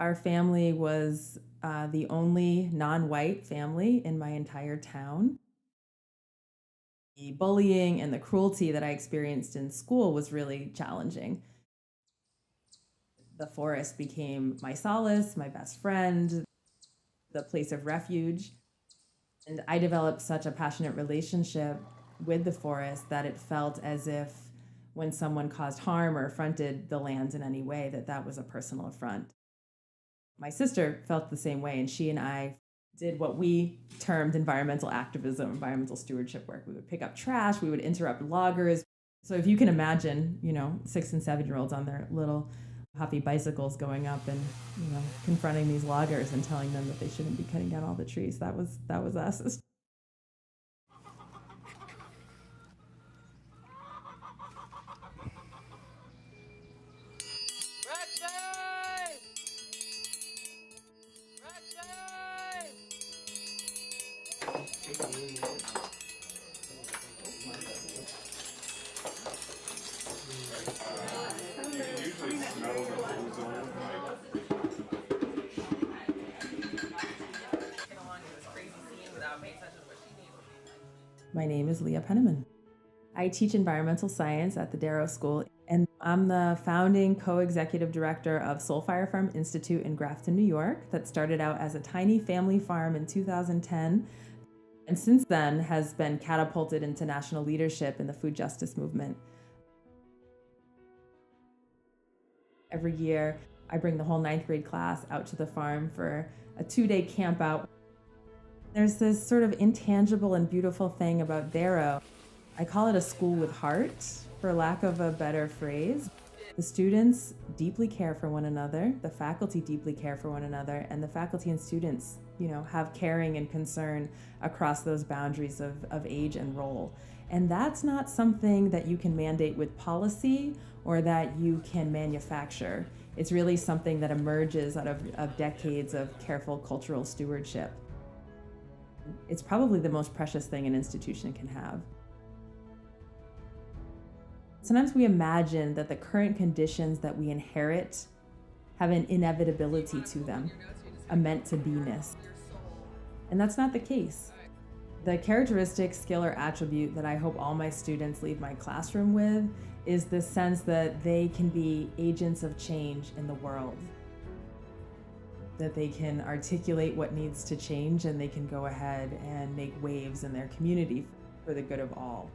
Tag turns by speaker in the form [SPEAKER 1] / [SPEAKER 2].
[SPEAKER 1] Our family was the only non-white family in my entire town. The bullying and the cruelty that I experienced in school was really challenging. The forest became my solace, my best friend, the place of refuge. And I developed such a passionate relationship with the forest that it felt as if when someone caused harm or affronted the lands in any way, that that was a personal affront. My sister felt the same way, and she and I did what we termed environmental activism, environmental stewardship work. We would pick up trash, we would interrupt loggers. So if you can imagine, 6 and 7-year-olds on their little huffy bicycles going up and, confronting these loggers and telling them that they shouldn't be cutting down all the trees. That was us. My name is Leah Penniman. I teach environmental science at the Darrow School, and I'm the founding co-executive director of Soul Fire Farm Institute in Grafton, New York, that started out as a tiny family farm in 2010, and since then has been catapulted into national leadership in the food justice movement. Every year, I bring the whole 9th grade class out to the farm for a 2-day camp out. There's this sort of intangible and beautiful thing about Darrow. I call it a school with heart, for lack of a better phrase. The students deeply care for one another, the faculty deeply care for one another, and the faculty and students, have caring and concern across those boundaries of age and role. And that's not something that you can mandate with policy or that you can manufacture. It's really something that emerges out of decades of careful cultural stewardship. It's probably the most precious thing an institution can have. Sometimes we imagine that the current conditions that we inherit have an inevitability to them, a meant-to-be-ness. And that's not the case. The characteristic, skill, or attribute that I hope all my students leave my classroom with is the sense that they can be agents of change in the world. That they can articulate what needs to change and they can go ahead and make waves in their community for the good of all.